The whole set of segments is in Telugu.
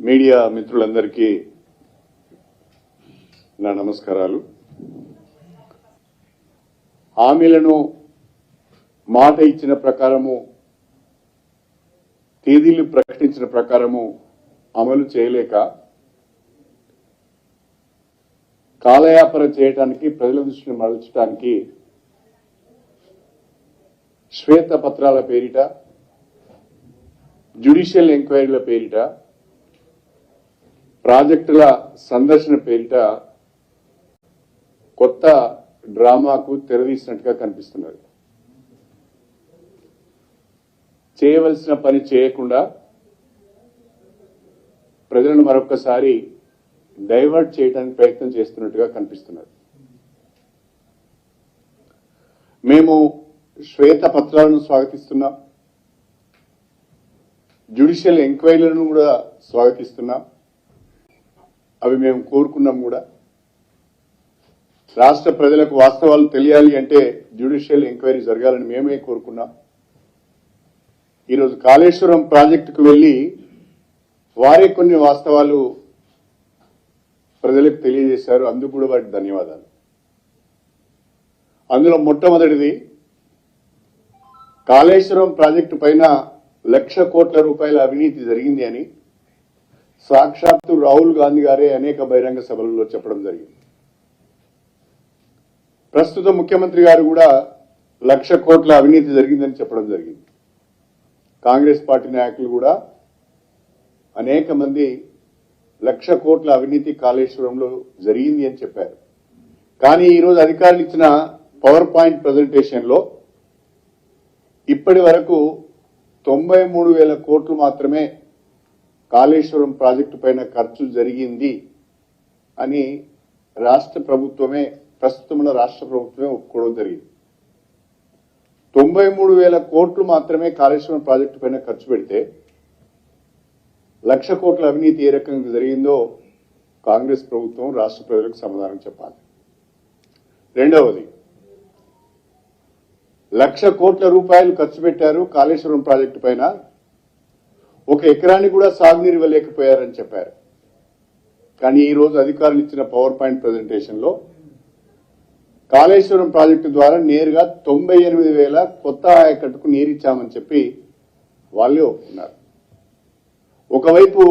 మీడియా మిత్రులందరికీ నా నమస్కారాలు. హామీలను మాట ఇచ్చిన ప్రకారము తేదీలు ప్రకటించిన ప్రకారము అమలు చేయలేక కాలయాపన చేయడానికి ప్రజల దృష్టిని మరల్చడానికి శ్వేతపత్రాల పేరిట జ్యుడిషియల్ ఎంక్వైరీల పేరిట ప్రాజెక్టుల సందర్శన పేరిట కొత్త డ్రామాకు తెరదీసినట్టుగా కనిపిస్తున్నది. చేయవలసిన పని చేయకుండా ప్రజలను మరొకసారి డైవర్ట్ చేయడానికి ప్రయత్నం చేస్తున్నట్టుగా కనిపిస్తున్నది. మేము శ్వేతపత్రాలను స్వాగతిస్తున్నాం, జ్యుడిషియల్ ఎంక్వైరీలను కూడా స్వాగతిస్తున్నాం. అవి మేము కోరుకున్నాం కూడా. రాష్ట్ర ప్రజలకు వాస్తవాలు తెలియాలి అంటే జ్యుడిషియల్ ఎంక్వైరీ జరగాలని మేమే కోరుకున్నాం. ఈరోజు కాళేశ్వరం ప్రాజెక్టుకు వెళ్లి వారే కొన్ని వాస్తవాలు ప్రజలకు తెలియజేశారు. అందుకు కూడా వారికి ధన్యవాదాలు. అందులో మొట్టమొదటిది, కాళేశ్వరం ప్రాజెక్టు పైన 1,00,00,000 కోట్ల రూపాయల అవినీతి జరిగింది అని సాక్షాత్తు రాహుల్ గాంధీ గారే అనేక బహిరంగ సభలలో చెప్పడం జరిగింది. ప్రస్తుత ముఖ్యమంత్రి గారు కూడా 1,00,00,000 కోట్ల అవినీతి జరిగిందని చెప్పడం జరిగింది. కాంగ్రెస్ పార్టీ నాయకులు కూడా అనేక మంది 1,00,00,000 కోట్ల అవినీతి కాళేశ్వరంలో జరిగింది అని చెప్పారు. కానీ ఈరోజు అధికారులు ఇచ్చిన పవర్ పాయింట్ ప్రజెంటేషన్ లో ఇప్పటి వరకు 93,000 కోట్లు మాత్రమే కాళేశ్వరం ప్రాజెక్టు పైన ఖర్చు జరిగింది అని రాష్ట్ర ప్రభుత్వమే, ప్రస్తుతమున్న రాష్ట్ర ప్రభుత్వమే ఒప్పుకోవడం జరిగింది. 93,000 కోట్లు మాత్రమే కాళేశ్వరం ప్రాజెక్టు పైన ఖర్చు పెడితే 1,00,00,000 కోట్ల అవినీతి ఏ రకంగా జరిగిందో కాంగ్రెస్ ప్రభుత్వం రాష్ట్ర ప్రజలకు సమాధానం చెప్పాలి. రెండవది, 1,00,00,000 కోట్ల రూపాయలు ఖర్చు పెట్టారు కాళేశ్వరం ప్రాజెక్టు పైన, 1 ఎకరాన్ని కూడా సాగునీరు ఇవ్వలేకపోయారని చెప్పారు. కానీ ఈ రోజు అధికారులు ఇచ్చిన పవర్ పాయింట్ ప్రజెంటేషన్ లో కాళేశ్వరం ప్రాజెక్టు ద్వారా నేరుగా 98,000 కొత్త ఆయకట్టుకు నీరిచ్చామని చెప్పి వాళ్ళే ఒప్పుకున్నారు. ఒకవైపు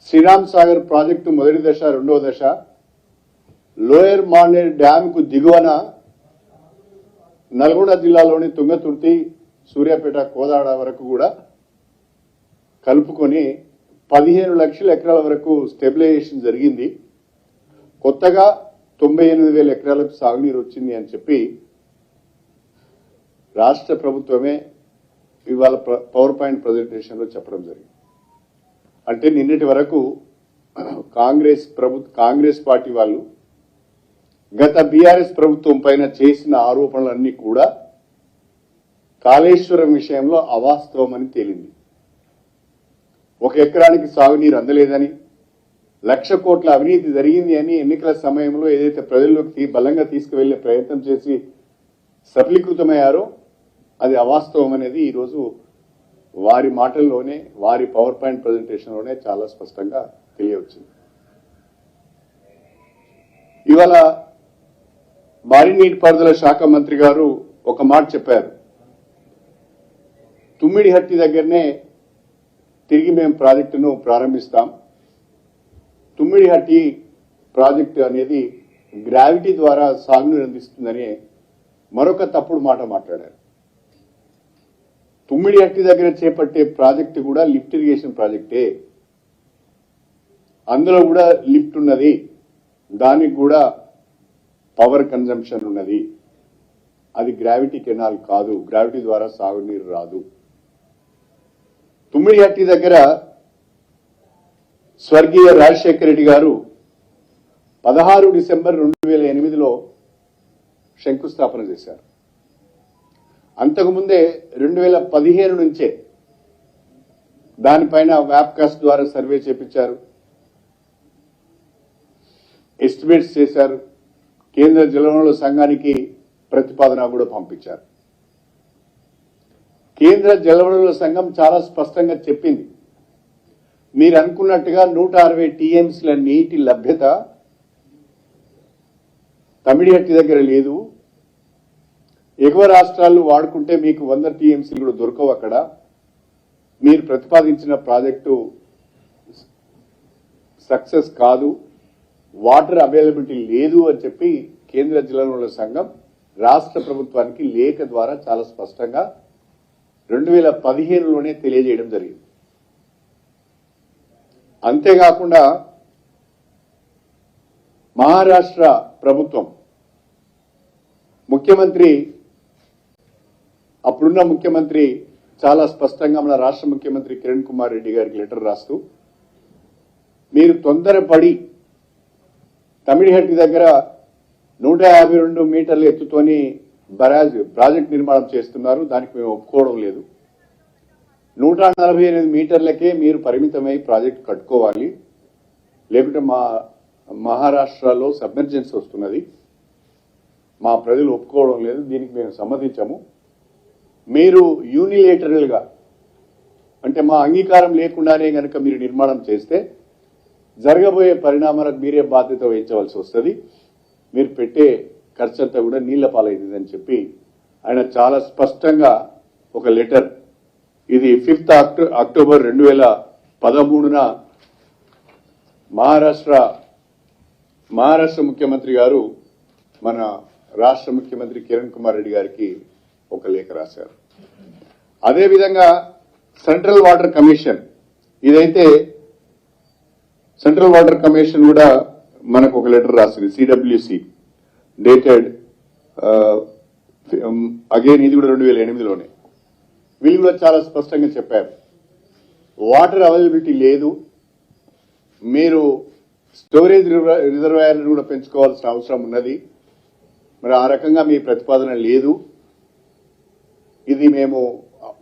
శ్రీరామ్ సాగర్ ప్రాజెక్టు మొదటి దశ, రెండవ దశ లోయర్ మానేర్ డ్యామ్ కు దిగువన నల్గొండ జిల్లాలోని తుంగతుర్తి, సూర్యాపేట, కోదాడ వరకు కూడా కలుపుకొని 15 లక్షల ఎకరాల వరకు స్టెబిలైజేషన్ జరిగింది. కొత్తగా 98,000 ఎకరాలకు సాగునీరు వచ్చింది అని చెప్పి రాష్ట్ర ప్రభుత్వమే ఇవాళ పవర్ పాయింట్ ప్రజెంటేషన్ లో చెప్పడం జరిగింది. అంటే నిన్నటి వరకు కాంగ్రెస్ పార్టీ వాళ్ళు గత బీఆర్ఎస్ ప్రభుత్వం పైన చేసిన ఆరోపణలన్నీ కూడా కాళేశ్వరం విషయంలో అవాస్తవమని తేలింది. 1 ఎకరానికి సాగునీరు అందలేదని, 1,00,00,000 కోట్ల అవినీతి జరిగింది అని ఎన్నికల సమయంలో ఏదైతే ప్రజల్లోకి బలంగా తీసుకువెళ్లే ప్రయత్నం చేసి సఫలీకృతమయ్యారో అది అవాస్తవం అనేది ఈరోజు వారి మాటల్లోనే, వారి పవర్ పాయింట్ ప్రజెంటేషన్ లోనే చాలా స్పష్టంగా తెలియవచ్చింది. ఇవాళ భారీ నీటిపారుదల శాఖ మంత్రి గారు ఒక మాట చెప్పారు. తుమ్మిడిహట్టి దగ్గరనే తిరిగి మేము ప్రాజెక్టును ప్రారంభిస్తాం. తుమ్మిడిహట్టి ప్రాజెక్టు అనేది గ్రావిటీ ద్వారా సాగునీరు అందిస్తుందని మరొక తప్పుడు మాట మాట్లాడారు. తుమ్మిడిహట్టి దగ్గర చేపట్టే ప్రాజెక్టు కూడా లిఫ్ట్ ఇరిగేషన్ ప్రాజెక్టే. అందులో కూడా లిఫ్ట్ ఉన్నది, దానికి కూడా పవర్ కన్జంప్షన్ ఉన్నది. అది గ్రావిటీ కెనాల్ కాదు, గ్రావిటీ ద్వారా సాగునీరు రాదు. తుమ్మిడిహట్టి దగ్గర స్వర్గీయ రాజశేఖర రెడ్డి గారు 16 డిసెంబర్ 2008లో శంకుస్థాపన చేశారు. అంతకుముందే 2015 నుంచే దానిపైన వ్యాప్కాస్ట్ ద్వారా సర్వే చేపించారు, ఎస్టిమేట్స్ చేశారు, కేంద్ర జలవనరుల సంఘానికి ప్రతిపాదన కూడా పంపించారు. కేంద్ర జలవనరుల సంఘం చాలా స్పష్టంగా చెప్పింది, మీరు అనుకున్నట్టుగా 160 టీఎంసీల నీటి లభ్యత తమిడిహట్టి దగ్గర లేదు. ఎగువ రాష్ట్రాలు వాడుకుంటే మీకు 100 టీఎంసీలు కూడా దొరకవు. అక్కడ మీరు ప్రతిపాదించిన ప్రాజెక్టు సక్సెస్ కాదు, వాటర్ అవైలబిలిటీ లేదు అని చెప్పి కేంద్ర జలవనరుల సంఘం రాష్ట్ర ప్రభుత్వానికి లేఖ ద్వారా చాలా స్పష్టంగా 2015లోనే తెలియజేయడం జరిగింది. అంతేకాకుండా మహారాష్ట్ర ప్రభుత్వం ముఖ్యమంత్రి, అప్పుడున్న ముఖ్యమంత్రి చాలా స్పష్టంగా మన రాష్ట్ర ముఖ్యమంత్రి కిరణ్ కుమార్ రెడ్డి గారికి లెటర్ రాస్తూ, మీరు తొందరపడి తమిడిహట్టి దగ్గర 152 మీటర్ల ఎత్తుతోని బరాజ్ ప్రాజెక్ట్ నిర్మాణం చేస్తున్నారు, దానికి మేము ఒప్పుకోవడం లేదు. 148 మీటర్లకే మీరు పరిమితమై ప్రాజెక్ట్ కట్టుకోవాలి, లేకుంటే మా మహారాష్ట్రలో సబ్మెర్జెన్స్ వస్తున్నది, మా ప్రజలు ఒప్పుకోవడం లేదు, దీనికి మేము సమ్మతించము. మీరు యూనిలేటరల్ గా అంటే మా అంగీకారం లేకుండానే గనక మీరు నిర్మాణం చేస్తే జరగబోయే పరిణామాలకు మీరే బాధ్యత వహించవలసి వస్తుంది, మీరు పెట్టే ఖర్చంతా కూడా నీళ్ల పాలైందని చెప్పి ఆయన చాలా స్పష్టంగా ఒక లెటర్, ఇది 5 అక్టోబర్ 2013న మహారాష్ట్ర ముఖ్యమంత్రి గారు మన రాష్ట్ర ముఖ్యమంత్రి కిరణ్ కుమార్ రెడ్డి గారికి ఒక లేఖ రాశారు. అదేవిధంగా సెంట్రల్ వాటర్ కమిషన్, ఇదైతే సెంట్రల్ వాటర్ కమిషన్ కూడా మనకు ఒక లెటర్ రాసింది, సిడబ్ల్యూసి డేటెడ్ అగైన్, ఇది కూడా 2008లోనే. వీళ్ళు కూడా చాలా స్పష్టంగా చెప్పారు, వాటర్ అవైలబిలిటీ లేదు, మీరు స్టోరేజ్ రిజర్వాయర్లను కూడా పెంచుకోవాల్సిన అవసరం ఉన్నది, మరి ఆ రకంగా మీ ప్రతిపాదన లేదు, ఇది మేము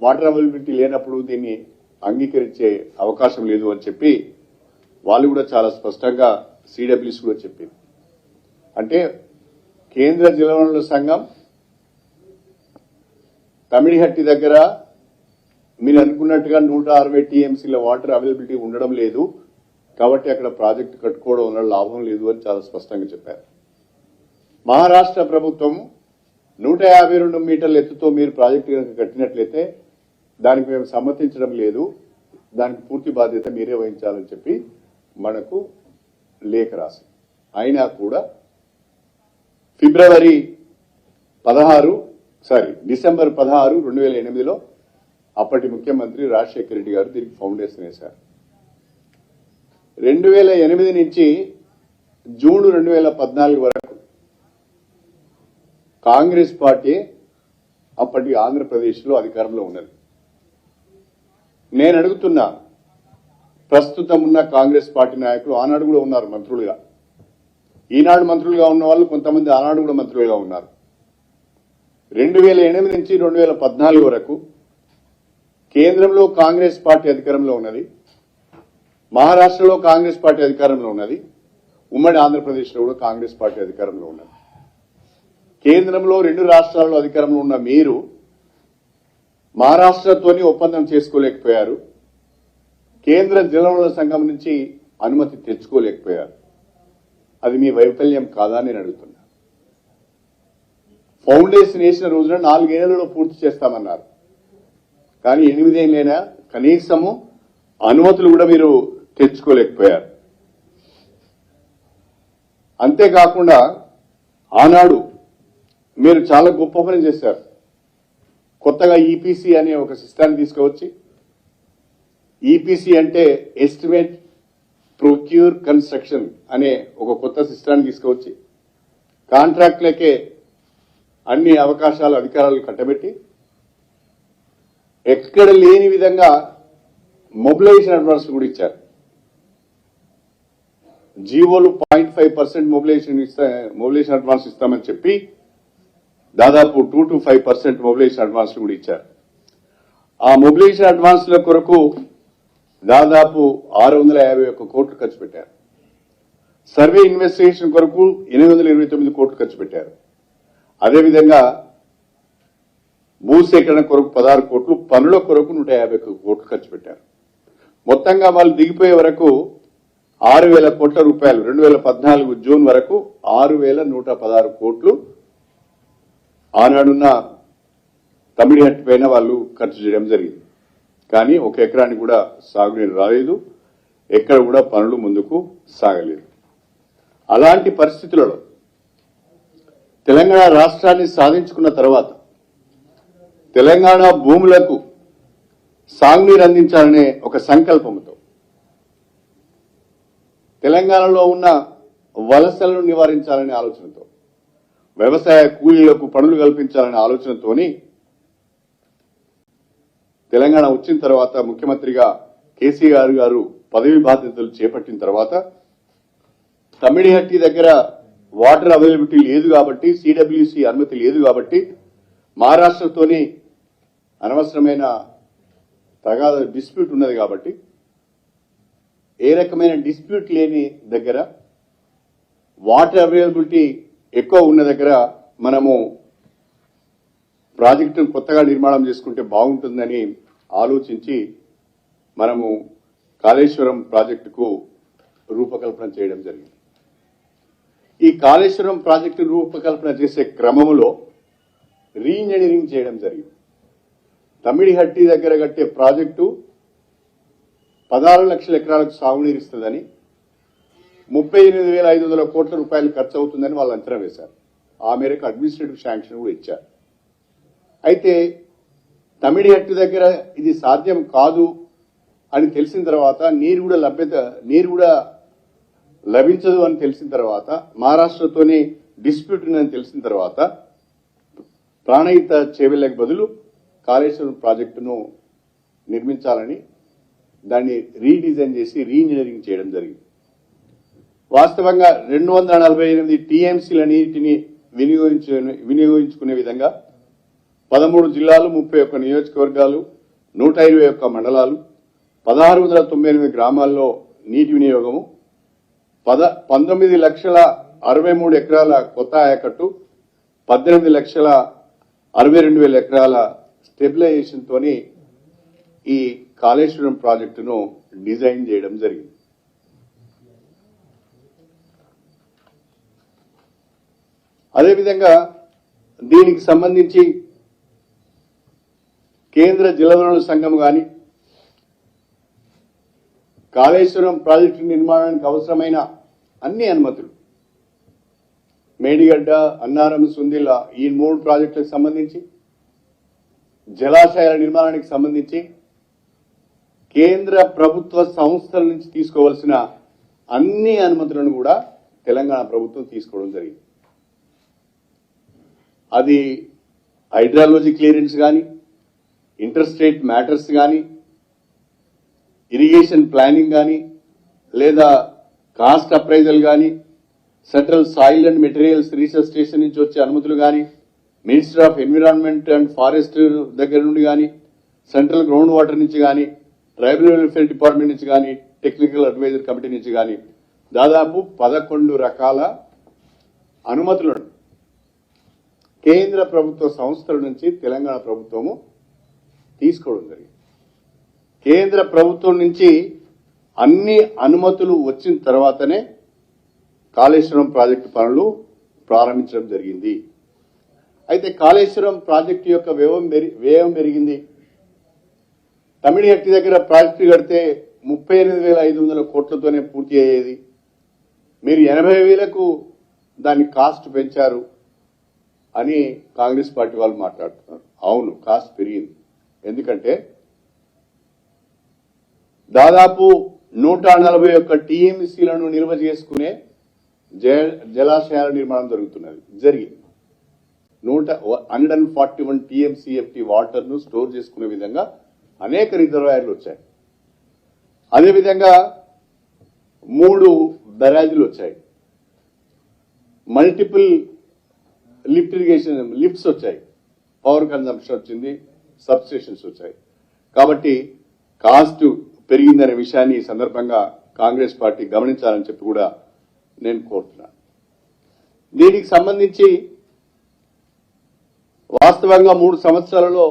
వాటర్ అవైలబిలిటీ లేనప్పుడు దీన్ని అంగీకరించే అవకాశం లేదు అని చెప్పి వాళ్ళు కూడా చాలా స్పష్టంగా సిడబ్ల్యూసి కూడా చెప్పింది. అంటే కేంద్ర జలవనరుల సంఘం తమిడిహట్టి దగ్గర మీరు అనుకున్నట్టుగా 160 టీఎంసీల వాటర్ అవైలబిలిటీ ఉండడం లేదు, కాబట్టి అక్కడ ప్రాజెక్టు కట్టుకోవడం వల్ల లాభం లేదు అని చాలా స్పష్టంగా చెప్పారు. మహారాష్ట్ర ప్రభుత్వం 152 మీటర్ల ఎత్తుతో మీరు ప్రాజెక్టు కనుక కట్టినట్లయితే దానికి మేము సమ్మతించడం లేదు, దానికి పూర్తి బాధ్యత మీరే వహించాలని చెప్పి మనకు లేఖ రాసింది. అయినా కూడా డిసెంబర్ 16, 2008లో అప్పటి ముఖ్యమంత్రి రాజశేఖర రెడ్డి గారు దీనికి ఫౌండేషన్ వేశారు. 2008 నుంచి జూన్ 2014 వరకు కాంగ్రెస్ పార్టీ అప్పటి ఆంధ్రప్రదేశ్లో అధికారంలో ఉన్నది. నేను అడుగుతున్నా, ప్రస్తుతం ఉన్న కాంగ్రెస్ పార్టీ నాయకులు ఆనాడు కూడా ఉన్నారు మంత్రులుగా, ఈనాడు మంత్రులుగా ఉన్న వాళ్ళు కొంతమంది ఆనాడు కూడా మంత్రులుగా ఉన్నారు. 2008 నుంచి 2014 వరకు కేంద్రంలో కాంగ్రెస్ పార్టీ అధికారంలో ఉన్నది, మహారాష్ట్రలో కాంగ్రెస్ పార్టీ అధికారంలో ఉన్నది, ఉమ్మడి ఆంధ్రప్రదేశ్లో కూడా కాంగ్రెస్ పార్టీ అధికారంలో ఉన్నది. కేంద్రంలో 2 రాష్ట్రాల్లో అధికారంలో ఉన్న మీరు మహారాష్ట్రతోని ఒప్పందం చేసుకోలేకపోయారు, కేంద్ర జలవనరుల సంఘం నుంచి అనుమతి తెచ్చుకోలేకపోయారు. అది మీ వైఫల్యం కాదా నేను అడుగుతున్నా. ఫౌండేషన్ వేసిన రోజున 4 ఏళ్లలో పూర్తి చేస్తామన్నారు, కానీ 8 ఏళ్ళైనా కనీసము అనుమతులు కూడా మీరు తెచ్చుకోలేకపోయారు. అంతేకాకుండా ఆనాడు మీరు చాలా గొప్ప పని చేశారు. కొత్తగా ఈపీసీ అనే ఒక సిస్టాన్ని తీసుకువచ్చి, ఈపీసీ అంటే ఎస్టిమేట్ ప్రొక్యూర్ కన్స్ట్రక్షన్ అనే ఒక కొత్త సిస్టాన్ని తీసుకువచ్చి కాంట్రాక్ట్లకే అన్ని అవకాశాలు అధికారాలు కట్టబెట్టి ఎక్కడ లేని విధంగా మొబిలైజేషన్ అడ్వాన్స్ కూడా ఇచ్చారు. జీవోలు 0.5% మొబిలైజేషన్ అడ్వాన్స్ ఇస్తామని చెప్పి దాదాపు 2 to 5% మొబిలైజేషన్ అడ్వాన్స్ కూడా ఇచ్చారు. ఆ మొబిలైజేషన్ అడ్వాన్స్ల కొరకు దాదాపు 651 కోట్లు ఖర్చు పెట్టారు. సర్వే ఇన్వెస్టిగేషన్ కొరకు 829 కోట్లు ఖర్చు పెట్టారు. అదేవిధంగా భూసేకరణ కొరకు 16 కోట్లు, పనుల కొరకు 151 కోట్లు ఖర్చు పెట్టారు. మొత్తంగా వాళ్ళు దిగిపోయే వరకు 6,000 కోట్ల రూపాయలు 2014 జూన్ వరకు 6,116 కోట్లు ఆనాడున్న తమిళహట్టి పైన వాళ్ళు ఖర్చు చేయడం జరిగింది. కానీ ఒక ఎకరానికి కూడా సాగునీరు రాలేదు, ఎక్కడ కూడా పనులు ముందుకు సాగలేదు. అలాంటి పరిస్థితులలో తెలంగాణ రాష్ట్రాన్ని సాధించుకున్న తర్వాత తెలంగాణ భూములకు సాగునీరు అందించాలనే ఒక సంకల్పంతో తెలంగాణలో ఉన్న వలసలను నివారించాలనే ఆలోచనతో వ్యవసాయ కూలీలకు పనులు కల్పించాలనే ఆలోచనతోని తెలంగాణ వచ్చిన తర్వాత ముఖ్యమంత్రిగా కేసీఆర్ గారు పదవి బాధ్యతలు చేపట్టిన తర్వాత తమిళహట్టి దగ్గర వాటర్ అవైలబిలిటీ లేదు కాబట్టి, సిడబ్ల్యూసి అనుమతి లేదు కాబట్టి మహారాష్ట్రతోని అనవసరమైన తగాద డిస్ప్యూట్ ఉన్నది కాబట్టి ఏ రకమైన డిస్ప్యూట్ లేని దగ్గర వాటర్ అవైలబిలిటీ ఎక్కువ ఉన్న దగ్గర మనము ప్రాజెక్టును కొత్తగా నిర్మాణం చేసుకుంటే బాగుంటుందని ఆలోచించి మనము కాళేశ్వరం ప్రాజెక్టుకు రూపకల్పన చేయడం జరిగింది. ఈ కాళేశ్వరం ప్రాజెక్టు రూపకల్పన చేసే క్రమంలో రీఇంజనీరింగ్ చేయడం జరిగింది. తమిళహట్టి దగ్గర కట్టే ప్రాజెక్టు 16 లక్షల ఎకరాలకు సాగునీరు ఇస్తుందని 38,500 కోట్ల రూపాయలు ఖర్చు అవుతుందని వాళ్ళు అంచనా వేశారు. ఆ మేరకు అడ్మినిస్ట్రేటివ్ శాంక్షన్ కూడా ఇచ్చారు. అయితే తమిళహట్టి దగ్గర ఇది సాధ్యం కాదు అని తెలిసిన తర్వాత నీరు కూడా లభించదు అని తెలిసిన తర్వాత మహారాష్ట్రతోనే డిస్ప్యూట్ ఉందని తెలిసిన తర్వాత ప్రాణహిత చేవెళ్లకు బదులు కాళేశ్వరం ప్రాజెక్టును నిర్మించాలని దాన్ని రీడిజైన్ చేసి రీఇంజనీరింగ్ చేయడం జరిగింది. వాస్తవంగా 248 టీఎంసీల నీటిని వినియోగించుకునే విధంగా 13 జిల్లాలు, 31 నియోజకవర్గాలు, 121 మండలాలు, 1698 గ్రామాల్లో నీటి వినియోగము, 19,63,000 ఎకరాల కొత్త ఆయకట్టు, 18,62,000 ఎకరాల స్టెబిలైజేషన్ తోని ఈ కాళేశ్వరం ప్రాజెక్టును డిజైన్ చేయడం జరిగింది. అదేవిధంగా దీనికి సంబంధించి కేంద్ర జలవనరుల సంఘం కానీ కాళేశ్వరం ప్రాజెక్టు నిర్మాణానికి అవసరమైన అన్ని అనుమతులు మేడిగడ్డ, అన్నారం, సుందిల్ల ఈ 3 ప్రాజెక్టులకు సంబంధించి జలాశయాల నిర్మాణానికి సంబంధించి కేంద్ర ప్రభుత్వ సంస్థల నుంచి తీసుకోవాల్సిన అన్ని అనుమతులను కూడా తెలంగాణ ప్రభుత్వం తీసుకోవడం జరిగింది. అది హైడ్రాలజీ క్లియరెన్స్ కానీ, ఇంటర్ స్టేట్ మ్యాటర్స్ కానీ, ఇరిగేషన్ ప్లానింగ్ కానీ, లేదా కాస్ట్ అప్రైజల్ కానీ, central soil and materials research station నుంచి వచ్చే అనుమతులు కానీ, minister of environment and forest దగ్గర నుండి కానీ, సెంట్రల్ గ్రౌండ్ వాటర్ నుంచి కానీ, ట్రైబల్ వెల్ఫేర్ డిపార్ట్మెంట్ నుంచి కానీ, టెక్నికల్ అడ్వైజర్ కమిటీ నుంచి కానీ దాదాపు 11 రకాల అనుమతులను కేంద్ర ప్రభుత్వ సంస్థల నుంచి తెలంగాణ ప్రభుత్వము తీసుకోవడం జరిగింది. కేంద్ర ప్రభుత్వం నుంచి అన్ని అనుమతులు వచ్చిన తర్వాతనే కాళేశ్వరం ప్రాజెక్టు పనులు ప్రారంభించడం జరిగింది. అయితే కాళేశ్వరం ప్రాజెక్టు యొక్క వ్యయం పెరిగింది. తమిళహట్టి దగ్గర ప్రాజెక్టు కడితే 38,500 కోట్లతోనే పూర్తి అయ్యేది. మీరు 80,000కు దాని కాస్ట్ పెంచారు అని కాంగ్రెస్ పార్టీ వాళ్ళు మాట్లాడుతున్నారు. అవును, కాస్ట్ పెరిగింది. ఎందుకంటే దాదాపు 141 టీఎంసీలను నిల్వ చేసుకునే జలాశయాల నిర్మాణం జరిగింది. 141 టీఎంసీఎఫ్టీ వాటర్ ను స్టోర్ చేసుకునే విధంగా అనేక రిజర్వాయర్లు వచ్చాయి. అదేవిధంగా 3 బ్యారేజీలు వచ్చాయి. మల్టిపుల్ లిఫ్ట్స్ వచ్చాయి. పవర్ కన్జంప్షన్ వచ్చింది. సబ్ స్టేషన్స్ వచ్చాయి. కాబట్టి కాస్ట్ పెరిగిందనే విషయాన్ని ఈ సందర్భంగా కాంగ్రెస్ పార్టీ గమనించాలని చెప్పి కూడా నేను కోరుతున్నాను. దీనికి సంబంధించి వాస్తవంగా 3 సంవత్సరాలలో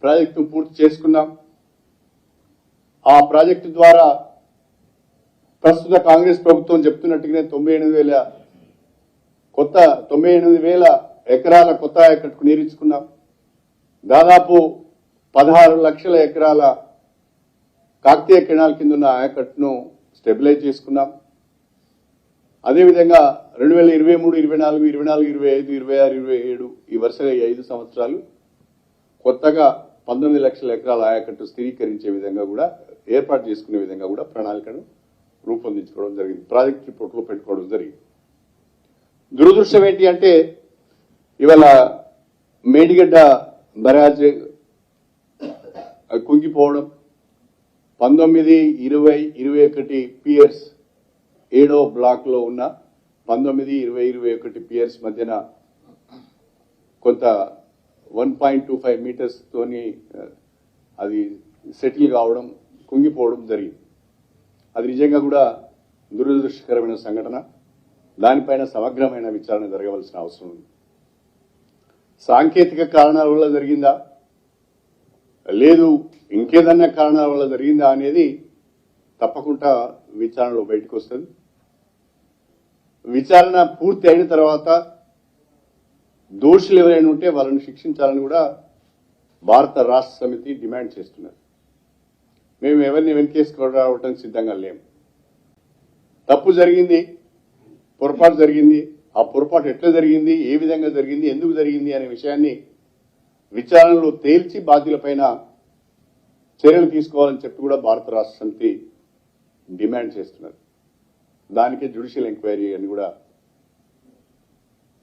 ప్రాజెక్టును పూర్తి చేసుకున్నాం. ఆ ప్రాజెక్టు ద్వారా ప్రస్తుత కాంగ్రెస్ ప్రభుత్వం చెప్తున్నట్టుగానే 98,000 ఎకరాల కొత్త ఆయకట్టుకు నీరిచ్చుకున్నాం. దాదాపు 16 లక్షల ఎకరాల కాకతీయ కెనాల్ కింద ఉన్న ఆయకట్టును స్టెబిలైజ్ చేసుకున్నాం. అదేవిధంగా 2023, 24, 24, 25, 26, 27 ఈ వరుసగా 5 సంవత్సరాలు కొత్తగా 19 లక్షల ఎకరాల ఆయకట్టు స్థిరీకరించే విధంగా కూడా ఏర్పాటు చేసుకునే విధంగా కూడా ప్రణాళికను రూపొందించుకోవడం జరిగింది. ప్రాజెక్ట్ రిపోర్ట్లో పెట్టుకోవడం జరిగింది. దురదృష్టం ఏంటి అంటే ఇవాళ మేడిగడ్డ బరాజ్ కుంగిపోవడం, 19, 20, 21 పియర్స్ 7వ బ్లాక్ లో ఉన్న 19, 20, 21 పియర్స్ మధ్యన కొంత 1.25 మీటర్స్ తోని అది సెటిల్ కావడం, కుంగిపోవడం జరిగింది. అది నిజంగా కూడా దురదృష్టకరమైన సంఘటన. దానిపైన సమగ్రమైన విచారణ జరగవలసిన అవసరం ఉంది. సాంకేతిక కారణాల వల్ల జరిగిందా లేదు ఇంకేదన్నా కారణాల వల్ల జరిగిందా అనేది తప్పకుండా విచారణలో బయటకు వస్తుంది. విచారణ పూర్తి అయిన తర్వాత దోషులు ఎవరైనా ఉంటే వాళ్ళని శిక్షించాలని కూడా భారత రాష్ట్ర సమితి డిమాండ్ చేస్తున్నారు. మేము ఎవరిని వెనకేసుకోవడానికి సిద్ధంగా లేము. తప్పు జరిగింది, పొరపాటు జరిగింది. ఆ పొరపాటు ఎట్లా జరిగింది, ఏ విధంగా జరిగింది, ఎందుకు జరిగింది అనే విషయాన్ని విచారణలో తేల్చి బాధ్యులపైన చర్యలు తీసుకోవాలని చెప్పి కూడా భారత రాష్ట్ర సమితి డిమాండ్ చేస్తున్నారు. దానికే జ్యుడిషియల్ ఎంక్వైరీ అని కూడా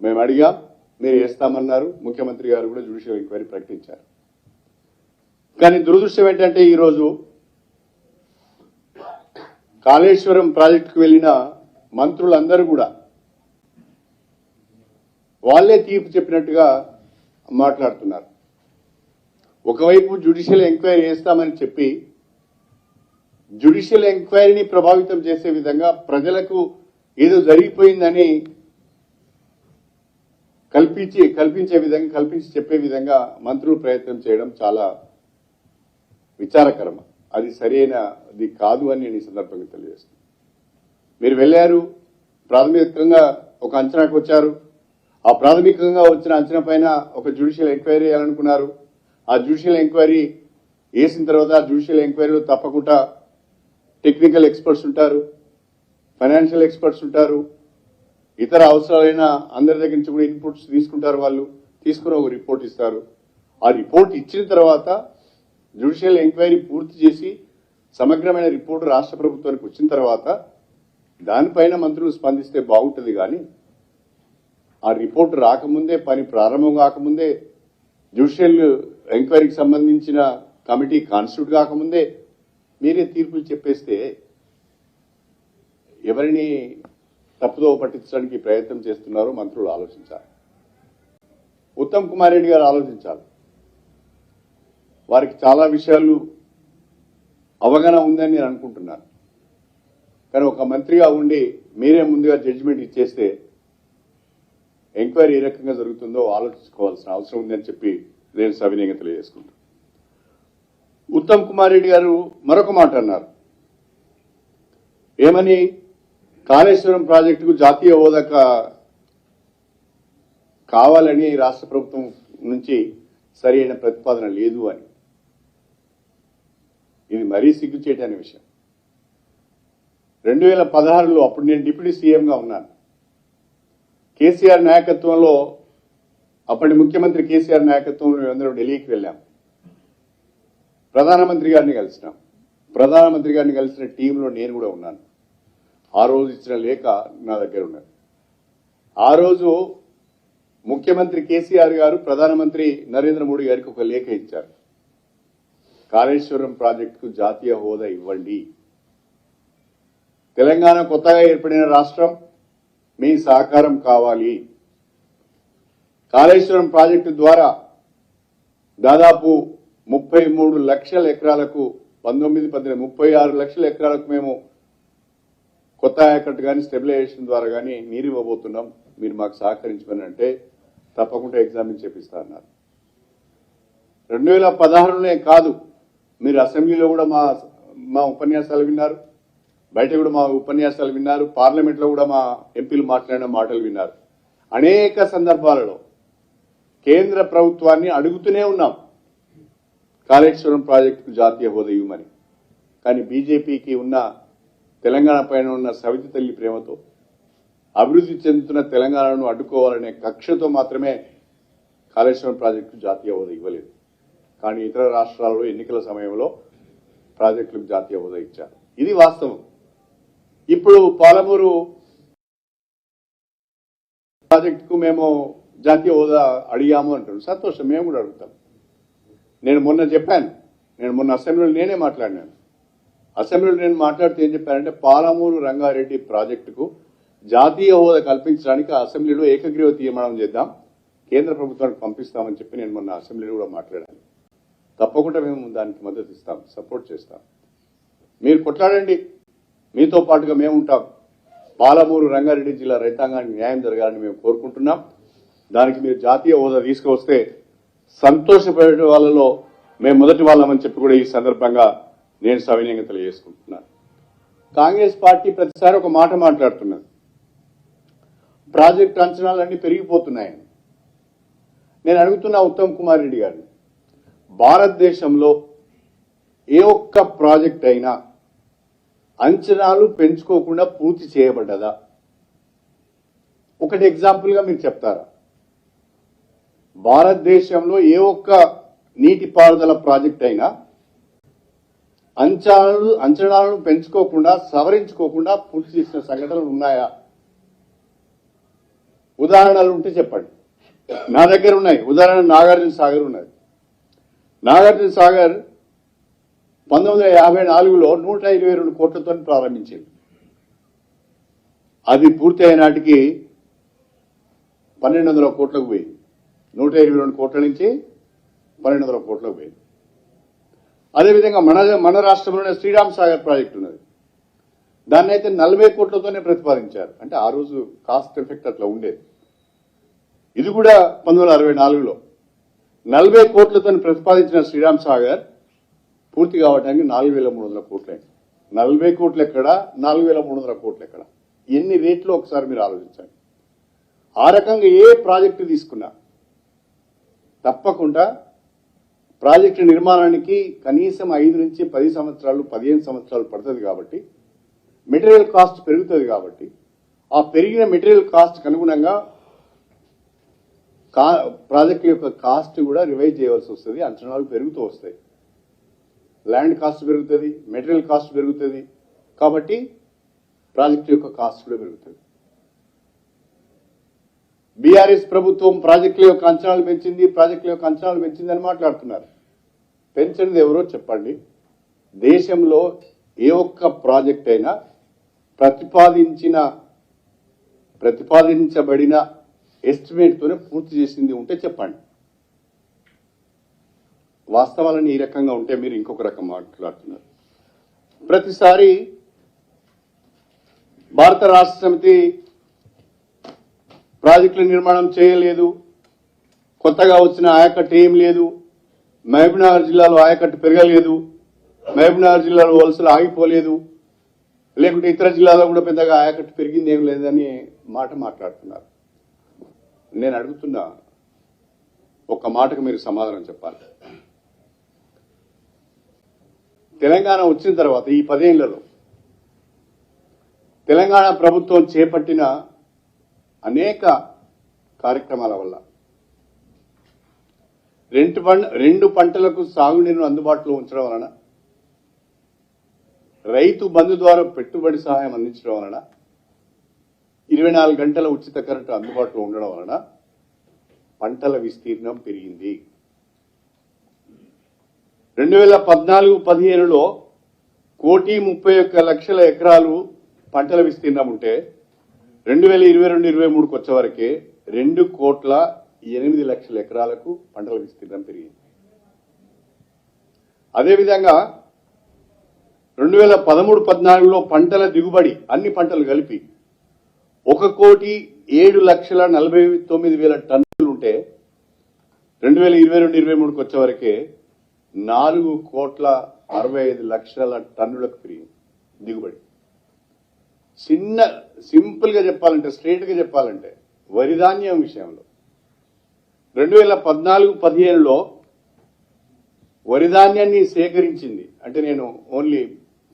మేము అడిగాం. మీరు వేస్తామన్నారు. ముఖ్యమంత్రి గారు కూడా జ్యుడిషియల్ ఎంక్వైరీ ప్రకటించారు. కానీ దురదృష్టం ఏంటంటే ఈరోజు కాళేశ్వరం ప్రాజెక్టుకు వెళ్లిన మంత్రులందరూ కూడా వాళ్లే తీర్పు చెప్పినట్టుగా మాట్లాడుతున్నారు. ఒకవైపు జ్యుడిషియల్ ఎంక్వైరీ చేస్తామని చెప్పి జ్యుడిషియల్ ఎంక్వైరీని ప్రభావితం చేసే విధంగా ప్రజలకు ఏదో జరిగిపోయిందని కల్పించి చెప్పే విధంగా మంత్రులు ప్రయత్నం చేయడం చాలా విచారకరం. అది సరైనది కాదు అని నేను ఈ సందర్భంగా తెలియజేస్తున్నాను. మీరు వెళ్లారు, ప్రాథమికంగా ఒక అంచనాకు వచ్చారు. ఆ ప్రాథమికంగా వచ్చిన అంచనా పైన ఒక జ్యుడిషియల్ ఎంక్వైరీ చేయాలనుకున్నారు. ఆ జ్యుడిషియల్ ఎంక్వైరీ వేసిన తర్వాత ఆ జ్యుడిషియల్ ఎంక్వైరీలో తప్పకుండా టెక్నికల్ ఎక్స్పర్ట్స్ ఉంటారు, ఫైనాన్షియల్ ఎక్స్పర్ట్స్ ఉంటారు, ఇతర అవసరాలైన అందరి దగ్గర నుంచి కూడా ఇన్పుట్స్ తీసుకుంటారు. వాళ్ళు తీసుకుని ఒక రిపోర్ట్ ఇస్తారు. ఆ రిపోర్ట్ ఇచ్చిన తర్వాత జ్యుడిషియల్ ఎంక్వైరీ పూర్తి చేసి సమగ్రమైన రిపోర్టు రాష్ట్ర ప్రభుత్వానికి వచ్చిన తర్వాత దానిపైన మంత్రులు స్పందిస్తే బాగుంటుంది. కానీ ఆ రిపోర్టు రాకముందే, పని ప్రారంభం కాకముందే, జ్యుడిషియల్ ఎంక్వైరీకి సంబంధించిన కమిటీ కాన్స్టిట్యూట్ కాకముందే మీరే తీర్పులు చెప్పేస్తే ఎవరిని తప్పుదో పట్టించడానికి ప్రయత్నం చేస్తున్నారో మంత్రులు ఆలోచించాలి. ఉత్తమ్ కుమార్ రెడ్డి గారు ఆలోచించాలి. వారికి చాలా విషయాలు అవగాహన ఉందని నేను అనుకుంటున్నాను. కానీ ఒక మంత్రిగా ఉండి మీరే ముందుగా జడ్జిమెంట్ ఇచ్చేస్తే ఎంక్వైరీ ఏ రకంగా జరుగుతుందో ఆలోచించుకోవాల్సిన అవసరం ఉందని చెప్పి నేను సవినయంగా తెలియజేసుకుంటాను. ఉత్తమ్ కుమార్ రెడ్డి గారు మరొక మాట అన్నారు. ఏమని? కాళేశ్వరం ప్రాజెక్టుకు జాతీయ హోదా కావాలని రాష్ట్ర ప్రభుత్వం నుంచి సరైన ప్రతిపాదన లేదు అని. ఇది మరీ సిగ్గుచేటనే విషయం. 2016లో అప్పుడు నేను డిప్యూటీ సీఎంగా ఉన్నాను. కేసీఆర్ నాయకత్వంలో, అప్పటి ముఖ్యమంత్రి కేసీఆర్ నాయకత్వంలో మేమందరం ఢిల్లీకి వెళ్ళాం. ప్రధానమంత్రి గారిని కలిసినాం. ప్రధానమంత్రి గారిని కలిసిన టీంలో నేను కూడా ఉన్నాను. ఆ రోజు ఇచ్చిన లేఖ నా దగ్గర ఉన్నది. ఆ రోజు ముఖ్యమంత్రి కేసీఆర్ గారు ప్రధానమంత్రి నరేంద్ర మోడీ గారికి ఒక లేఖ ఇచ్చారు. కాళేశ్వరం ప్రాజెక్టుకు జాతీయ హోదా ఇవ్వండి. తెలంగాణ కొత్తగా ఏర్పడిన రాష్ట్రం, మీ సహకారం కావాలి. కాళేశ్వరం ప్రాజెక్టు ద్వారా దాదాపు 33 లక్షల ఎకరాలకు 36 లక్షల ఎకరాలకు మేము కొత్త ఆయకట్టు కానీ స్టెబిలైజేషన్ ద్వారా కానీ నీరు ఇవ్వబోతున్నాం. మీరు మాకు సహకరించమని అంటే తప్పకుండా ఎగ్జామిన్ చేపిస్తా అన్నారు. 2016లోనే కాదు, మీరు అసెంబ్లీలో కూడా మా ఉపన్యాసాలు విన్నారు, బయట కూడా మా ఉపన్యాసాలు విన్నారు, పార్లమెంట్లో కూడా మా ఎంపీలు మాట్లాడిన మాటలు విన్నారు. అనేక సందర్భాలలో కేంద్ర ప్రభుత్వాన్ని అడుగుతూనే ఉన్నాం కాళేశ్వరం ప్రాజెక్టుకు జాతీయ హోదా ఇవ్వమని. కానీ బీజేపీకి ఉన్న తెలంగాణ పైన ఉన్న సవితి తల్లి ప్రేమతో అభివృద్ధి చెందుతున్న తెలంగాణను అడ్డుకోవాలనే కక్షతో మాత్రమే కాళేశ్వరం ప్రాజెక్టుకు జాతీయ హోదా ఇవ్వలేదు. కానీ ఇతర రాష్ట్రాల్లో ఎన్నికల సమయంలో ప్రాజెక్టులకు జాతీయ హోదా ఇచ్చారు. ఇది వాస్తవం. ఇప్పుడు పాలమూరు ప్రాజెక్టుకు మేము జాతీయ హోదా అడిగాము అంటారు. సంతోషం, మేము కూడా అడుగుతాం. నేను మొన్న చెప్పాను, మొన్న అసెంబ్లీలో నేనే మాట్లాడినాను. అసెంబ్లీలో నేను మాట్లాడితే ఏం చెప్పానంటే పాలమూరు రంగారెడ్డి ప్రాజెక్టుకు జాతీయ హోదా కల్పించడానికి అసెంబ్లీలో ఏకగ్రీవ తీర్మానం చేద్దాం, కేంద్ర ప్రభుత్వానికి పంపిస్తామని చెప్పి నేను మొన్న అసెంబ్లీలో కూడా మాట్లాడాను. తప్పకుండా మేము దానికి మద్దతు ఇస్తాం, సపోర్ట్ చేస్తాం. మీరు కొట్లాడండి, మీతో పాటుగా మేము ఉంటాం. పాలమూరు రంగారెడ్డి జిల్లా రైతాంగానికి న్యాయం జరగాలని మేము కోరుకుంటున్నాం. దానికి మీరు జాతీయ హోదా తీసుకువస్తే సంతోషపడే వాళ్ళలో మేము మొదటి వాళ్ళమని చెప్పి కూడా ఈ సందర్భంగా నేను సవినయంగా తెలియజేసుకుంటున్నాను. కాంగ్రెస్ పార్టీ ప్రతిసారి ఒక మాట మాట్లాడుతున్నది, ప్రాజెక్టు అంచనాలన్నీ పెరిగిపోతున్నాయని. నేను అడుగుతున్నా ఉత్తమ్ కుమార్ రెడ్డి గారిని, భారతదేశంలో ఏ ఒక్క ప్రాజెక్ట్ అయినా అంచనాలు పెంచుకోకుండా పూర్తి చేయబడ్డదా? ఒకటి ఎగ్జాంపుల్గా మీరు చెప్తారా? భారతదేశంలో ఏ ఒక్క నీటిపారుదల ప్రాజెక్ట్ అయినా అంచనాలను పెంచుకోకుండా సవరించుకోకుండా పూర్తి చేసిన సంఘటనలు ఉన్నాయా? ఉదాహరణలు ఉంటే చెప్పండి. నా దగ్గర ఉన్నాయి. ఉదాహరణ నాగార్జున సాగర్ ఉన్నది. నాగార్జున సాగర్ 1954లో 122 కోట్లతో ప్రారంభించింది. అది పూర్తి అయిన నాటికి 1200 కోట్లకు పోయింది. 122 కోట్ల నుంచి 1200 కోట్లకు పోయింది. అదేవిధంగా మన రాష్ట్రంలోనే శ్రీరామ్ సాగర్ ప్రాజెక్టు ఉన్నది. దాన్ని అయితే 40 కోట్లతోనే ప్రతిపాదించారు. అంటే ఆ రోజు కాస్ట్ ఎఫెక్ట్ అట్లా ఉండేది. ఇది కూడా 1964లో 40 కోట్లతో ప్రతిపాదించిన శ్రీరామ్ సాగర్ పూర్తి కావడానికి 4300 కోట్లైంది. 40 కోట్లు ఎక్కడ, 4300 కోట్లు ఎక్కడ? ఎన్ని రేట్లు ఒకసారి మీరు ఆలోచించండి. ఆ రకంగా ఏ ప్రాజెక్టు తీసుకున్నా తప్పకుండా ప్రాజెక్టు నిర్మాణానికి కనీసం 5 నుంచి 10 సంవత్సరాలు 15 సంవత్సరాలు పడుతుంది. కాబట్టి మెటీరియల్ కాస్ట్ పెరుగుతుంది. కాబట్టి ఆ పెరిగిన మెటీరియల్ కాస్ట్ అనుగుణంగా ప్రాజెక్టు యొక్క కాస్ట్ కూడా రివైజ్ చేయవలసి వస్తుంది. అంచనాలు పెరుగుతూ వస్తాయి. ల్యాండ్ కాస్ట్ పెరుగుతుంది, మెటీరియల్ కాస్ట్ పెరుగుతుంది. కాబట్టి ప్రాజెక్టు యొక్క కాస్ట్ కూడా పెరుగుతుంది. బీఆర్ఎస్ ప్రభుత్వం ప్రాజెక్టుల యొక్క అంచనాలు పెంచిందని మాట్లాడుతున్నారు. పెంచినది ఎవరో చెప్పండి. దేశంలో ఏ ఒక్క ప్రాజెక్ట్ అయినా ప్రతిపాదించబడిన ఎస్టిమేట్తోనే పూర్తి చేసింది ఉంటే చెప్పండి. వాస్తవాలని ఈ రకంగా ఉంటే మీరు ఇంకొక రకం మాట్లాడుతున్నారు. ప్రతిసారి భారత రాష్ట్ర సమితి ప్రాజెక్టుల నిర్మాణం చేయలేదు, కొత్తగా వచ్చిన ఆయకట్టు ఏం లేదు, మహబూబ్నగర్ జిల్లాలో ఆయకట్టు పెరగలేదు, మహబూబ్నగర్ జిల్లాలో వలసలు ఆగిపోలేదు, లేకుంటే ఇతర జిల్లాలో కూడా పెద్దగా ఆయకట్టు పెరిగింది ఏం లేదని మాట్లాడుతున్నారు. నేను అడుగుతున్నా, ఒక్క మాటకు మీరు సమాధానం చెప్పాలి. తెలంగాణ వచ్చిన తర్వాత ఈ 10 ఏళ్లలో తెలంగాణ ప్రభుత్వం చేపట్టిన అనేక కార్యక్రమాల వల్ల 2 పంటలకు సాగునీరును అందుబాటులో ఉంచడం వలన, రైతు బంధు ద్వారా పెట్టుబడి సహాయం అందించడం వలన, 24 గంటల ఉచిత కరెంటు అందుబాటులో ఉండడం వలన పంటల విస్తీర్ణం పెరిగింది. 2014-15లో 1,31,00,000 ఎకరాలు పంటల విస్తీర్ణం ఉంటే 2022-23కు వచ్చే వరకే 2,08,00,000 ఎకరాలకు పంటల విస్తీర్ణం పెరిగింది. అదేవిధంగా 2013-14లో పంటల దిగుబడి అన్ని పంటలు కలిపి 1,07,49,000 టన్నులు ఉంటే 2022-23కు వచ్చే వరకే 4,40,00,000 65 లక్షల టన్నులకు పెరిగింది దిగుబడి. సింపుల్ గా చెప్పాలంటే, స్ట్రేట్ గా చెప్పాలంటే, వరి ధాన్యం విషయంలో 2014-15లో వరి ధాన్యాన్ని సేకరించింది, అంటే నేను ఓన్లీ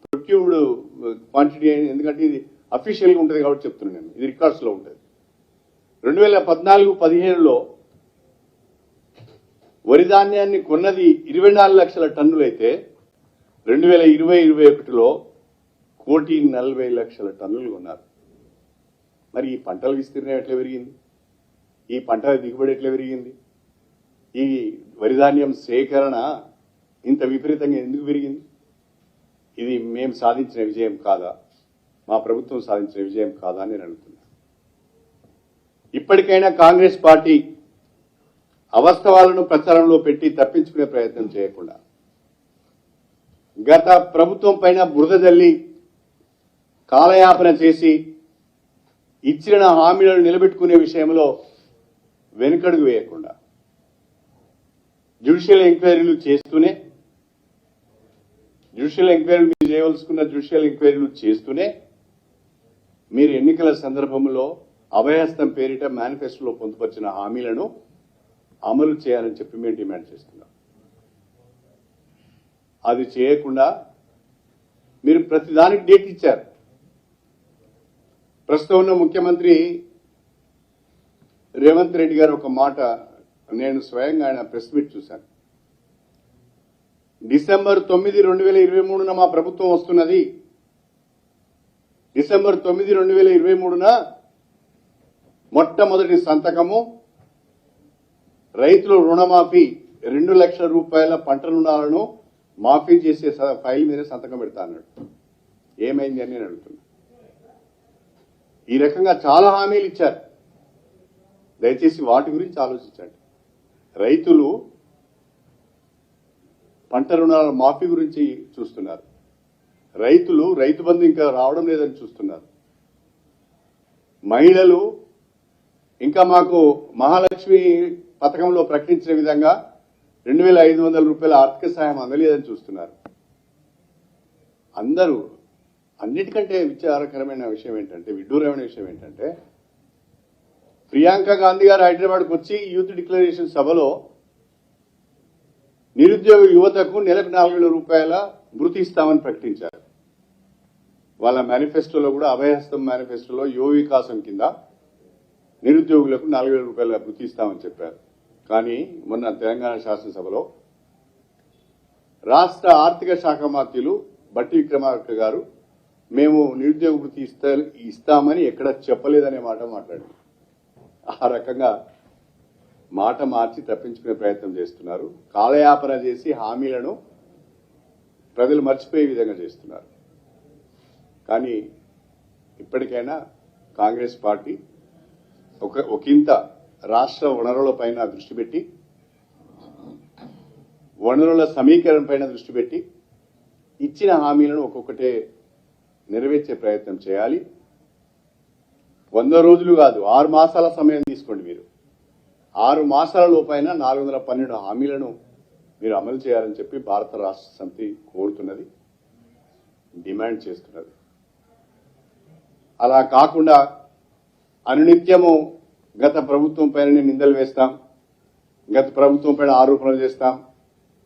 ప్రొక్యూర్డ్ క్వాంటిటీ, ఎందుకంటే ఇది అఫీషియల్ గా ఉంటుంది కాబట్టి చెప్తున్నాను, నేను ఇది రికార్డ్స్ లో ఉంటుంది. 2014-15లో వరి ధాన్యాన్ని కొన్నది 24 లక్షల టన్నులైతే 2020-21లో 1,40,00,000 టన్నులు కొన్నారు. మరి ఈ పంటల విస్తీర్ణం ఎట్లా పెరిగింది? ఈ పంటల దిగుబడి ఎట్లా పెరిగింది? ఈ వరి ధాన్యం సేకరణ ఇంత విపరీతంగా ఎందుకు పెరిగింది? ఇది మేము సాధించిన విజయం కాదా, మా ప్రభుత్వం సాధించిన విజయం కాదా అని నేను అడుగుతున్నా. ఇప్పటికైనా కాంగ్రెస్ పార్టీ అవాస్తవాలను ప్రచారంలో పెట్టి తప్పించుకునే ప్రయత్నం చేయకుండా, గత ప్రభుత్వం పైన బురద జల్లి కాలయాపన చేసి ఇచ్చిన హామీలను నిలబెట్టుకునే విషయంలో వెనుకడుగు వేయకుండా జ్యుడిషియల్ ఎంక్వైరీలు చేస్తూనే, మీరు చేయవలసుకున్న జ్యుడిషియల్ ఎంక్వైరీలు చేస్తూనే మీరు ఎన్నికల సందర్భంలో అభయహస్తం పేరిట మేనిఫెస్టోలో పొందుపరిచిన హామీలను అమలు చేయాలని చెప్పి మేము డిమాండ్ చేస్తున్నాం. అది చేయకుండా మీరు ప్రతిదానికి డేట్ ఇచ్చారు. ప్రస్తుతం ఉన్న ముఖ్యమంత్రి రేవంత్ రెడ్డి గారు ఒక మాట, నేను స్వయంగా ఆయన ప్రెస్ మీట్ చూశాను. డిసెంబర్ 9, 2023న మా ప్రభుత్వం వస్తున్నది. డిసెంబర్ 9, 2023న మొట్టమొదటి సంతకము రైతుల రుణమాఫీ 2 లక్షల రూపాయల పంట రుణాలను మాఫీ చేసే ఫైల్ మీద సంతకం పెడతా అన్నాడు. ఏమైంది అని నేను అడుగుతున్నా. ఈ రకంగా చాలా హామీలు ఇచ్చారు. దయచేసి వాటి గురించి ఆలోచించండి. రైతులు పంట రుణాల మాఫీ గురించి చూస్తున్నారు. రైతులు రైతు బంధు ఇంకా రావడం లేదని చూస్తున్నారు. మహిళలు ఇంకా మాకు మహాలక్ష్మి పథకంలో ప్రకటించిన విధంగా 2,500 రూపాయల ఆర్థిక సాయం అందలేదని చూస్తున్నారు. అందరూ అన్నిటికంటే విచారకరమైన విషయం ఏంటంటే, విడ్డూరమైన విషయం ఏంటంటే, ప్రియాంక గాంధీ గారు హైదరాబాద్కు వచ్చి యూత్ డిక్లరేషన్ సభలో నిరుద్యోగ యువతకు నెలకు 4,000 రూపాయల భృతి ఇస్తామని ప్రకటించారు. వాళ్ళ మేనిఫెస్టోలో కూడా, అభయహస్తం మేనిఫెస్టోలో యువ వికాసం కింద నిరుద్యోగులకు 4,000 రూపాయల భృతి ఇస్తామని చెప్పారు. కానీ మొన్న తెలంగాణ శాసనసభలో రాష్ట్ర ఆర్థిక శాఖ మంత్రులు బట్టి విక్రమార్క గారు మేము నిరుద్యోగ భృతి ఇస్తామని ఎక్కడ చెప్పలేదనే మాట మాట్లాడారు. ఆ రకంగా మాట మార్చి తప్పించుకునే ప్రయత్నం చేస్తున్నారు. కాలయాపన చేసి హామీలను ప్రజలు మర్చిపోయే విధంగా చేస్తున్నారు. కానీ ఇప్పటికైనా కాంగ్రెస్ పార్టీ ఒకంత రాష్ట్ర వనరుల పైన దృష్టి పెట్టి, వనరుల సమీకరణ పైన దృష్టి పెట్టి ఇచ్చిన హామీలను ఒక్కొక్కటే నెరవేర్చే ప్రయత్నం చేయాలి. 100 రోజులు కాదు, 6 మాసాల సమయం తీసుకోండి. మీరు 6 మాసాల లోపైన 412 హామీలను మీరు అమలు చేయాలని చెప్పి భారత రాష్ట్ర సమితి కోరుతున్నది, డిమాండ్ చేస్తున్నది. అలా కాకుండా అనునిత్యము గత ప్రభుత్వం పైన నిందలు వేస్తాం, గత ప్రభుత్వం పైన ఆరోపణలు చేస్తాం,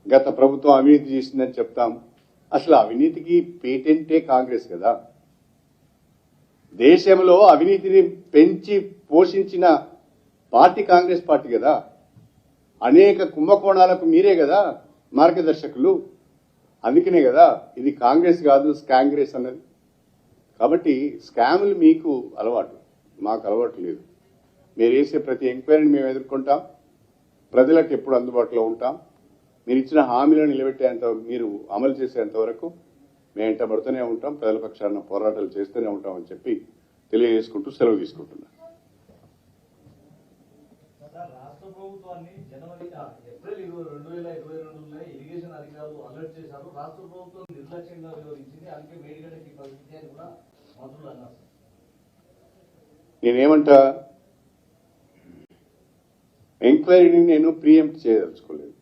గత ప్రభుత్వం అవినీతి చేసిందని చెప్తాం. అసలు అవినీతికి పేటెంటే కాంగ్రెస్ కదా. దేశంలో అవినీతిని పెంచి పోషించిన పార్టీ కాంగ్రెస్ పార్టీ కదా. అనేక కుంభకోణాలకు మీరే కదా మార్గదర్శకులు. అందుకనే కదా ఇది కాంగ్రెస్ కాదు స్కాంగ్రెస్ అన్నది. కాబట్టి స్కాములు మీకు అలవాటు, మాకు అలవాటు లేదు. మీరు వేసే ప్రతి ఎంక్వైరీని మేము ఎదుర్కొంటాం, ప్రజలకు ఎప్పుడు అందుబాటులో ఉంటాం. మీరు ఇచ్చిన హామీలను నిలబెట్టేంత, మీరు అమలు చేసేంత వరకు మేము వెంటబడుతూనే ఉంటాం, ప్రజల పక్షాన పోరాటాలు చేస్తూనే ఉంటామని చెప్పి తెలియజేసుకుంటూ సెలవు తీసుకుంటున్నాం. రాష్ట్ర ప్రభుత్వాన్ని ఏప్రిల్ 2022 ఇరిగేషన్ అధికారులు అలర్ట్ చేశారు. రాష్ట్ర ప్రభుత్వం నిర్లక్ష్యంగా వ్యవహరించింది, అందుకే వేడిగడ్డకి పరిస్థితి అని కూడా మంత్రులు అన్నారు. నేనేమంటా, ఎంక్వైరీని నేను ప్రీఎంప్ట్ చేయదలుచుకోలేదు.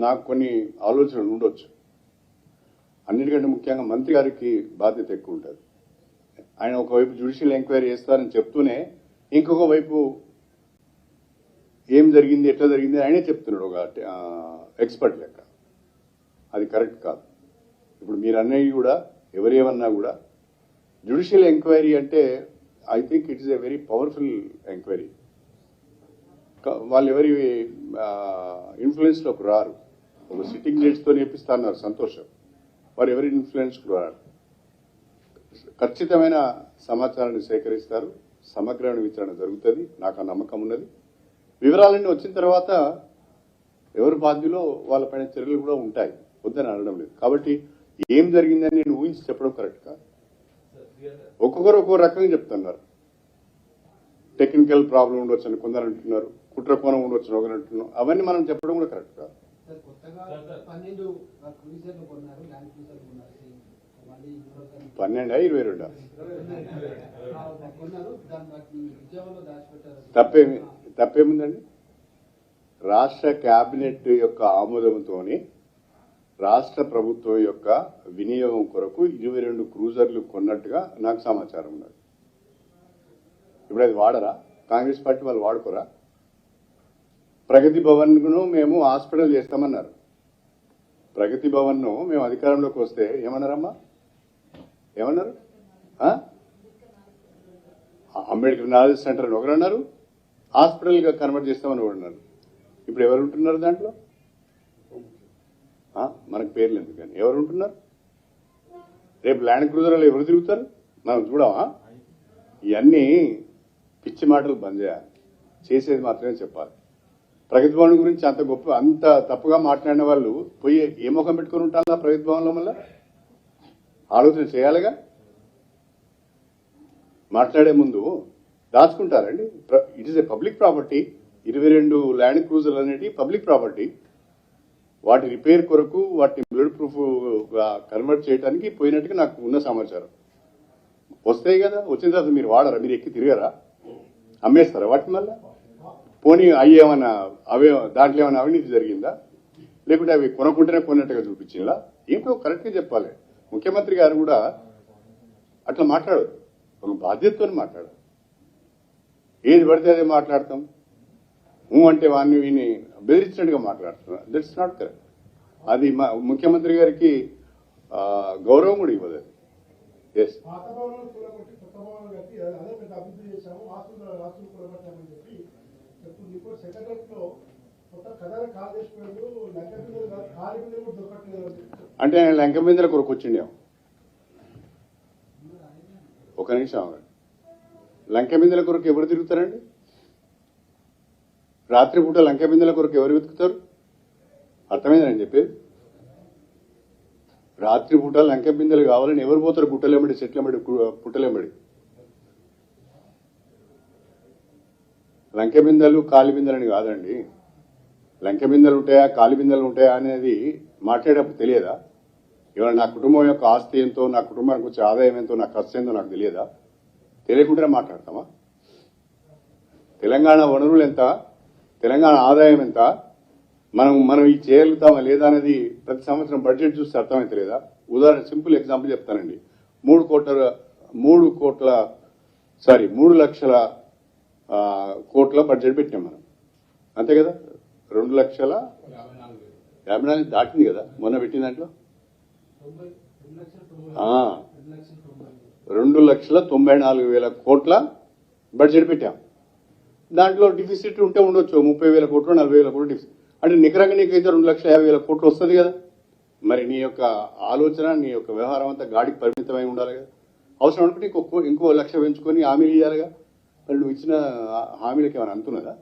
నాకు కొన్ని ఆలోచనలు ఉండొచ్చు. అన్నిటికంటే ముఖ్యంగా మంత్రి గారికి బాధ్యత ఎక్కువ ఉంటుంది. ఆయన ఒకవైపు జ్యుడిషియల్ ఎంక్వైరీ చేస్తారని చెప్తూనే ఇంకొక వైపు ఏం జరిగింది ఎట్లా జరిగింది ఆయనే చెప్తున్నాడు ఒక ఎక్స్పర్ట్ లెక్క. అది కరెక్ట్ కాదు. ఇప్పుడు మీరు అన్నవి కూడా ఎవరేమన్నా కూడా జ్యుడిషియల్ ఎంక్వైరీ అంటే I think it is a very powerful enquiry. వాళ్ళు ఎవరి ఇన్ఫ్లుయెన్స్లోకి రారు. ఒక సిట్టింగ్ జడ్జితో నేర్పిస్తా అన్నారు, సంతోషం. వారు ఎవరి ఇన్ఫ్లుయెన్స్కు రారు. ఖచ్చితమైన సమాచారాన్ని సేకరిస్తారు, సమగ్రమైన విచారణ జరుగుతుంది. నాకు ఆ నమ్మకం ఉన్నది. వివరాలన్నీ వచ్చిన తర్వాత ఎవరు బాధ్యులో వాళ్ళపైన చర్యలు కూడా ఉంటాయి, వద్దని అనడం లేదు. కాబట్టి ఏం జరిగిందని నేను ఊహించి చెప్పడం కరెక్ట్ కాదు. ఒక్కొక్కరు ఒక్కొక్క రకంగా చెప్తున్నారు. టెక్నికల్ ప్రాబ్లం ఉండొచ్చు అని కొందరు అంటున్నారు, కుట్ర కోణం ఉండొచ్చు అని ఒకరు అంటున్నారు. అవన్నీ మనం చెప్పడం కూడా కరెక్ట్ కాదు. 12 తప్పేముందండి? రాష్ట్ర కేబినెట్ యొక్క ఆమోదంతో రాష్ట్ర ప్రభుత్వం యొక్క వినియోగం కొరకు 22 క్రూజర్లు కొన్నట్టుగా నాకు సమాచారం ఉన్నది. ఇప్పుడు అది వాడరా? కాంగ్రెస్ పార్టీ వాళ్ళు వాడుకోరా? ప్రగతి భవన్ ను మేము హాస్పిటల్ చేస్తామన్నారు. ప్రగతి భవన్ ను మేము అధికారంలోకి వస్తే ఏమన్నారమ్మా? ఏమన్నారు? అంబేద్కర్ నాలెడ్జ్ సెంటర్ అని ఒకరు అన్నారు, హాస్పిటల్ గా కన్వర్ట్ చేస్తామని ఒకరు అన్నారు. ఇప్పుడు ఎవరు ఉంటున్నారు దాంట్లో? మనకు పేర్లు ఎందుకని ఎవరు ఉంటున్నారు? రేపు ల్యాండ్ క్రూజర్లో ఎవరు తిరుగుతారు మనం చూడమా? ఇవన్నీ పిచ్చి మాటలు బంద్ చేయాలి, చేసేది మాత్రమే చెప్పాలి. ప్రగతి భవన్ గురించి అంత తప్పుగా మాట్లాడిన వాళ్ళు పోయి ఏ ముఖం పెట్టుకుని ఉంటారా ప్రగతి భవన్లో? మళ్ళా ఆలోచన చేయాలిగా. మాట్లాడే ముందు దాచుకుంటారండి. It is a public property. 22 land క్రూజర్లు అనేవి పబ్లిక్ ప్రాపర్టీ. వాటి రిపేర్ కొరకు వాటిని బుల్లెట్ ప్రూఫ్ గా కన్వర్ట్ చేయడానికి పోయినట్టుగా నాకు ఉన్న సమాచారం. వస్తాయి కదా, వచ్చిన తర్వాత మీరు వాడరా? మీరు ఎక్కి తిరగరా? అమ్మేస్తారా వాటిని? మళ్ళా పోనీ అయ్యేమన్నా దాంట్లో ఏమైనా అవినీతి జరిగిందా? లేకుంటే అవి కొనుక్కుంటేనే కొన్నట్టుగా చూపించిందా? ఏంటో కరెక్ట్ గా చెప్పాలి. ముఖ్యమంత్రి గారు కూడా అట్లా మాట్లాడదు, ఒక బాధ్యతతో మాట్లాడారు. ఏది పడితే అదే మాట్లాడతాం, అంటే వాడిని వీని బెదిరించినట్టుగా మాట్లాడుతున్నారు. That's not correct. అది ముఖ్యమంత్రి గారికి గౌరవం కూడా ఇవ్వదు. ఎస్, అంటే ఆయన లంక బిందెల కొరకు వచ్చిండేమో. ఒక నిమిషం ఆగండి. లంక బిందెల కొరకు ఎవరు తిరుగుతారండి? రాత్రిపూట లంక బిందెల కొరకు ఎవరు వెతుకుతారు? అర్థమైంది నేను చెప్పేది. రాత్రిపూట లంక బిందెలు కావాలని ఎవరు పోతారు? గుట్టలేమడి, చెట్లెంబడి, పుట్టలేమడి. లంక బిందెలు కాలి బిందెలని కాదండి. లంక బిందెలు ఉంటాయా కాలి బిందెలు ఉంటాయా అనేది మాట్లాడేటప్పుడు తెలియదా? ఇవాళ నా కుటుంబం యొక్క ఆస్తి ఎంతో, నా కుటుంబానికి వచ్చే ఆదాయం ఎంతో, నా ఖర్చు ఎంతో నాకు తెలియదా? తెలియకుండానే మాట్లాడతామా? తెలంగాణ వనరులు ఎంత, తెలంగాణ ఆదాయం ఎంత, మనం ఇది చేయగలుగుతామా లేదా అనేది ప్రతి సంవత్సరం బడ్జెట్ చూస్తే అర్థమైతే లేదా? ఉదాహరణ సింపుల్ ఎగ్జాంపుల్ చెప్తానండి. 3 లక్షల కోట్ల బడ్జెట్ పెట్టాం మనం, అంతే కదా? 2,54,000 దాటింది కదా మొన్న పెట్టిన దాంట్లో. 2,94,000 కోట్ల బడ్జెట్ పెట్టాం. దాంట్లో డిఫిసిట్ ఉంటే ఉండొచ్చు 30,000 కోట్లు, 40,000 కోట్లు డిఫిసిట్. అంటే నికరంగా నీకైతే 2,50,000 కోట్లు వస్తుంది కదా. మరి నీ యొక్క ఆలోచన, నీ యొక్క వ్యవహారం అంతా గాడికి పరిమితమై ఉండాలి కదా. అవసరం అనుకుంటే ఇంకో 1,00,000 పెంచుకొని హామీలు ఇవ్వాలిగా. మరి నువ్వు ఇచ్చిన హామీలకి ఏమైనా అంటున్నదా?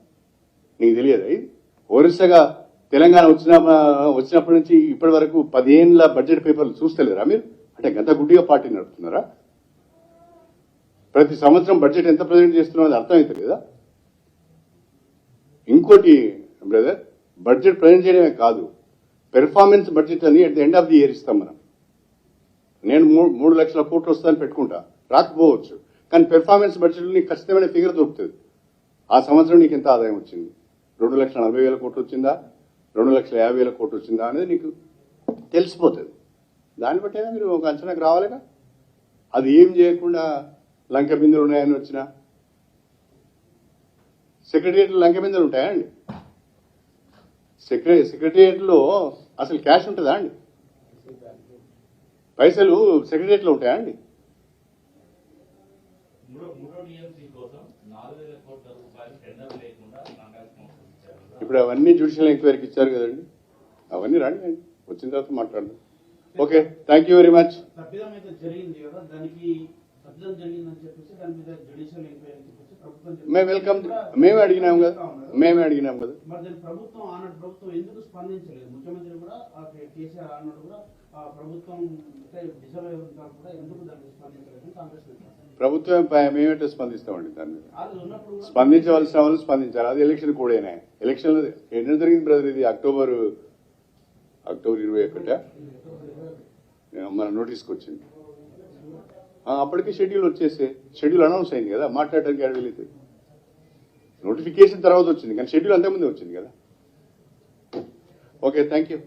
నీకు తెలియదా? ఇది వరుసగా తెలంగాణ వచ్చినప్పటి నుంచి ఇప్పటి వరకు 10 ఏళ్ల బడ్జెట్ పేపర్లు చూస్తలేరా మీరు? అంటే గంత గుడ్డిగా పార్టీ నడుపుతున్నారా? ప్రతి సంవత్సరం బడ్జెట్ ఎంత ప్రజెంట్ చేస్తున్నారో అర్థమవుతుంది కదా. ఇంకోటి బ్రదర్, బడ్జెట్ ప్రజెంట్ చేయడమే కాదు, పెర్ఫార్మెన్స్ బడ్జెట్ అని at the end of the year ఇస్తాం మనం. నేను 3 లక్షల కోట్లు వస్తుందని పెట్టుకుంటా, రాకపోవచ్చు. కానీ పెర్ఫార్మెన్స్ బడ్జెట్ నీకు ఖచ్చితమైన ఫిగర్ దొరుకుతుంది. ఆ సంవత్సరం నీకు ఎంత ఆదాయం వచ్చింది? 2,40,000 కోట్లు వచ్చిందా, 2,50,000 కోట్లు వచ్చిందా అనేది నీకు తెలిసిపోతుంది. దాన్ని బట్టే మీరు ఒక అంచనాకు రావాలిగా. అది ఏం చేయకుండా లంక బిందులు ఉన్నాయని వచ్చిన సెక్రటరియట్లో లంక బిందులు ఉంటాయా అండి? సెక్రటరియట్లో అసలు క్యాష్ ఉంటుందా అండి? పైసలు సెక్రటరియట్లో ఉంటాయా అండి? మూడో టీఎంసీ కోసం 4,000 కోట్ల రూపాయలు టెండర్ లేకుండా కాంగ్రెస్ ఇచ్చారు. ఇప్పుడు అవన్నీ జ్యుడిషియల్ ఎంక్వైరీకి ఇచ్చారు కదండి. అవన్నీ రండి, వచ్చిన తర్వాత మాట్లాడదాం. Okay, thank you very much. తప్పిదం అయితే జరిగింది కదా, దానికి తప్పిదం జరిగిందని చెప్పేసి దాని మీద జ్యుడిషియల్ ఎంక్వైరీ చెప్పేసి ప్రభుత్వం మేము వెల్కమ్, మేమే అడిగినాం కదా. మరి దాని ప్రభుత్వం ఆనాడు ప్రభుత్వం ఎందుకు స్పందించలేదు? ముఖ్యమంత్రి కూడా కేసీఆర్ ఆనాడు కూడా ప్రభుత్వం డిసర్వ్ ఉంటారు కూడా ఎందుకు దాన్ని స్పందించలేదు కాంగ్రెస్ ప్రభుత్వం మేమేంటే స్పందిస్తామండి దాని మీద. ఉన్నప్పుడు స్పందించవలసిన వాళ్ళు స్పందించాలి. అది ఎలక్షన్ కూడానే. ఎలక్షన్ ఎన్నో జరిగింది బ్రదర్, ఇది అక్టోబర్ 21 మన నోటీస్కి వచ్చింది. అప్పటికి షెడ్యూల్ వచ్చేసి షెడ్యూల్ అనౌన్స్ అయింది కదా, మాట్లాడడానికి అడగలేదు. నోటిఫికేషన్ తర్వాత వచ్చింది కానీ షెడ్యూల్ అంతకుముందే వచ్చింది కదా. Okay, thank you.